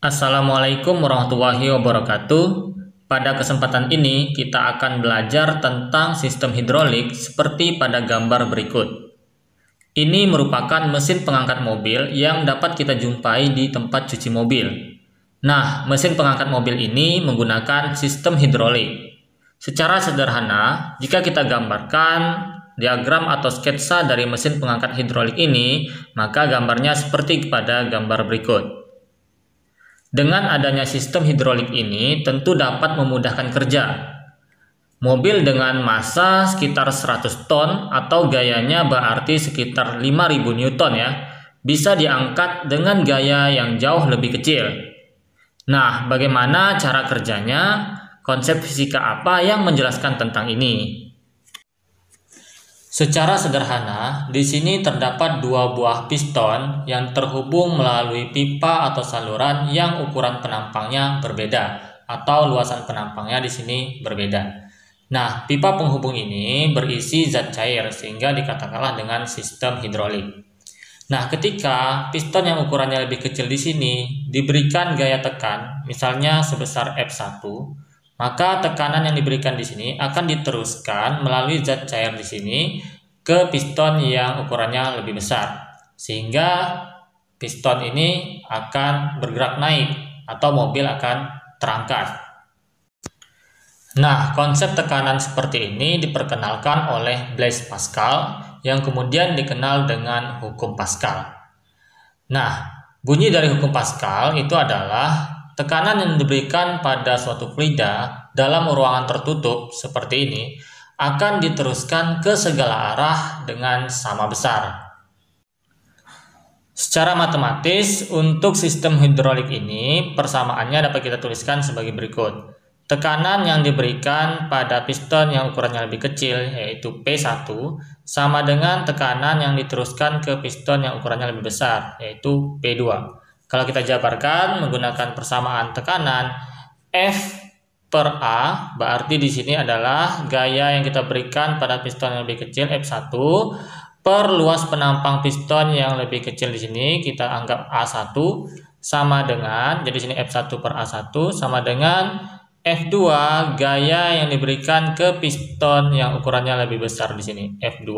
Assalamualaikum warahmatullahi wabarakatuh. Pada kesempatan ini kita akan belajar tentang sistem hidrolik seperti pada gambar berikut. Ini merupakan mesin pengangkat mobil yang dapat kita jumpai di tempat cuci mobil. Nah, mesin pengangkat mobil ini menggunakan sistem hidrolik. Secara sederhana, jika kita gambarkan diagram atau sketsa dari mesin pengangkat hidrolik ini, maka gambarnya seperti pada gambar berikut. Dengan adanya sistem hidrolik ini tentu dapat memudahkan kerja. Mobil dengan massa sekitar 100 ton atau gayanya berarti sekitar 5000 Newton ya, bisa diangkat dengan gaya yang jauh lebih kecil. Nah, bagaimana cara kerjanya? Konsep fisika apa yang menjelaskan tentang ini? Secara sederhana, di sini terdapat dua buah piston yang terhubung melalui pipa atau saluran yang ukuran penampangnya berbeda atau luasan penampangnya di sini berbeda. Nah, pipa penghubung ini berisi zat cair sehingga dikatakanlah dengan sistem hidrolik. Nah, ketika piston yang ukurannya lebih kecil di sini diberikan gaya tekan, misalnya sebesar F1, maka tekanan yang diberikan di sini akan diteruskan melalui zat cair di sini ke piston yang ukurannya lebih besar, sehingga piston ini akan bergerak naik atau mobil akan terangkat. Nah, konsep tekanan seperti ini diperkenalkan oleh Blaise Pascal yang kemudian dikenal dengan hukum Pascal. Nah, bunyi dari hukum Pascal itu adalah tekanan yang diberikan pada suatu fluida dalam ruangan tertutup seperti ini akan diteruskan ke segala arah dengan sama besar. Secara matematis, untuk sistem hidrolik ini persamaannya dapat kita tuliskan sebagai berikut. Tekanan yang diberikan pada piston yang ukurannya lebih kecil, yaitu P1, sama dengan tekanan yang diteruskan ke piston yang ukurannya lebih besar, yaitu P2. Kalau kita jabarkan menggunakan persamaan tekanan F per A, berarti di sini adalah gaya yang kita berikan pada piston yang lebih kecil F1 per luas penampang piston yang lebih kecil di sini kita anggap A1 sama dengan, jadi sini F1 per A1 sama dengan F2 gaya yang diberikan ke piston yang ukurannya lebih besar di sini F2.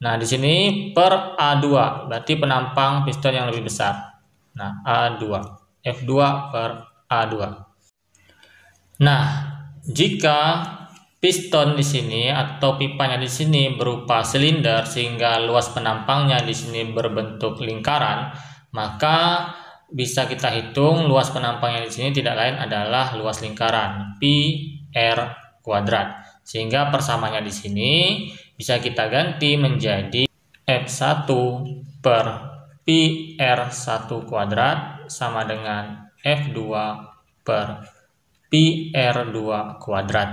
Nah, di sini per A2, berarti penampang piston yang lebih besar. Nah, A2, F2 per A2. Nah, jika piston di sini atau pipanya di sini berupa silinder sehingga luas penampangnya di sini berbentuk lingkaran, maka bisa kita hitung luas penampangnya di sini tidak lain adalah luas lingkaran pi r kuadrat. Sehingga persamanya di sini bisa kita ganti menjadi F1 per pi r1 kuadrat sama dengan F2 per pi r2 kuadrat.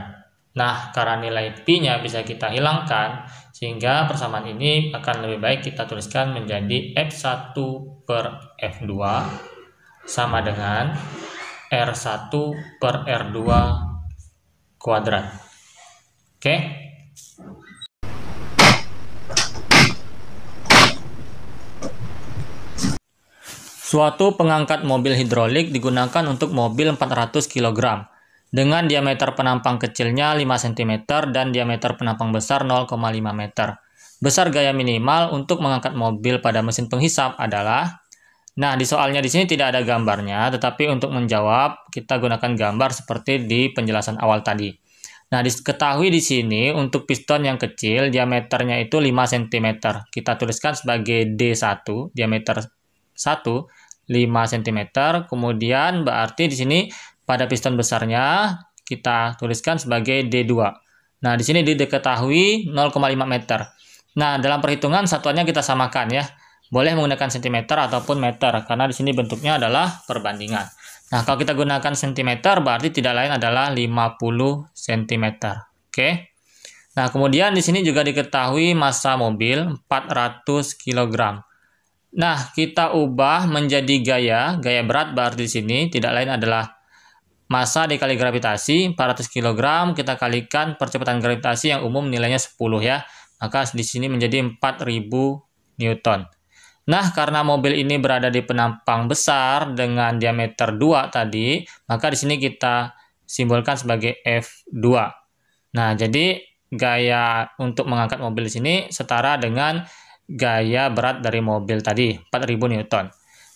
Nah, karena nilai pi-nya bisa kita hilangkan, sehingga persamaan ini akan lebih baik kita tuliskan menjadi F1 per F2 sama dengan R1 per R2 kuadrat. Oke? Suatu pengangkat mobil hidrolik digunakan untuk mobil 400 kg dengan diameter penampang kecilnya 5 cm dan diameter penampang besar 0,5 meter. Besar gaya minimal untuk mengangkat mobil pada mesin penghisap adalah, nah di soalnya di sini tidak ada gambarnya, tetapi untuk menjawab kita gunakan gambar seperti di penjelasan awal tadi. Nah, diketahui di sini untuk piston yang kecil diameternya itu 5 cm. Kita tuliskan sebagai D1, diameter 1 5 cm. Kemudian berarti di sini pada piston besarnya kita tuliskan sebagai D2. Nah, di sini diketahui 0,5 meter. Nah, dalam perhitungan satuannya kita samakan ya. Boleh menggunakan cm ataupun meter karena di sini bentuknya adalah perbandingan. Nah, kalau kita gunakan cm berarti tidak lain adalah 50 cm. Oke. Nah, kemudian di sini juga diketahui massa mobil 400 kg. Nah, kita ubah menjadi gaya berat berarti di sini tidak lain adalah massa dikali gravitasi 400 kg kita kalikan percepatan gravitasi yang umum nilainya 10 ya. Maka di sini menjadi 4000 Newton. Nah, karena mobil ini berada di penampang besar dengan diameter 2 tadi, maka di sini kita simbolkan sebagai F2. Nah, jadi gaya untuk mengangkat mobil di sini setara dengan gaya berat dari mobil tadi, 4000 Newton.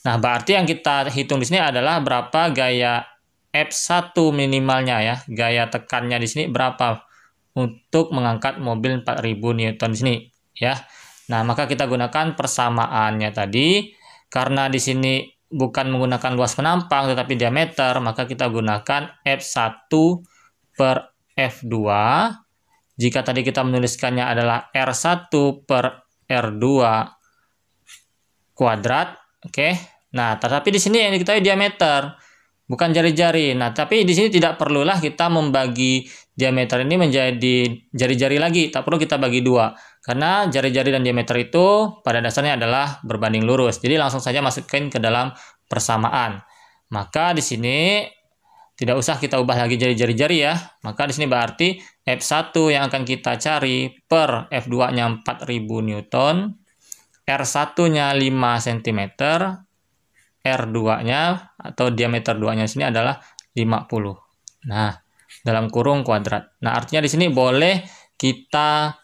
Nah, berarti yang kita hitung di sini adalah berapa gaya F1 minimalnya ya. Gaya tekannya di sini berapa untuk mengangkat mobil 4000 Newton di sini ya. Nah, maka kita gunakan persamaannya tadi. Karena di sini bukan menggunakan luas penampang tetapi diameter, maka kita gunakan F1 per F2. Jika tadi kita menuliskannya adalah R1 per R2 kuadrat, oke. Nah, tetapi di sini yang diketahui diameter, bukan jari-jari. Nah, tapi di sini tidak perlulah kita membagi diameter ini menjadi jari-jari lagi, tak perlu kita bagi dua. Karena jari-jari dan diameter itu pada dasarnya adalah berbanding lurus. Jadi langsung saja masukkan ke dalam persamaan. Maka di sini tidak usah kita ubah lagi jari-jari ya. Maka di sini berarti F1 yang akan kita cari per F2-nya 4000 Newton, R1-nya 5 cm, R2-nya atau diameter 2-nya sini adalah 50. Nah, dalam kurung kuadrat. Nah, artinya di sini boleh kita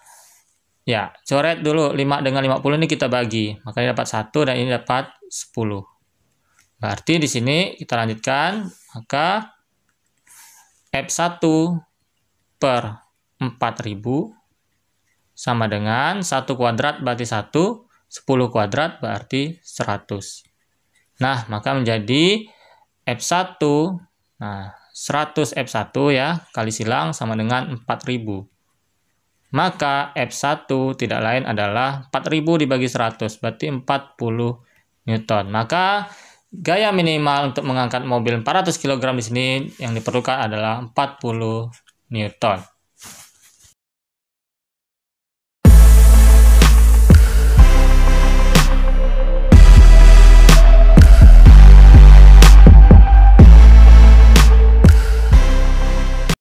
ya, coret dulu 5 dengan 50 ini kita bagi. Makanya dapat 1 dan ini dapat 10. Berarti di sini kita lanjutkan, maka F1 per 4000 sama dengan 1 kuadrat berarti 1, 10 kuadrat berarti 100. Nah, maka menjadi F1, nah 100 F1 ya, kali silang sama dengan 4000. Maka F1 tidak lain adalah 4000 dibagi 100, berarti 40 Newton. Maka gaya minimal untuk mengangkat mobil 400 kg di sini yang diperlukan adalah 40 Newton.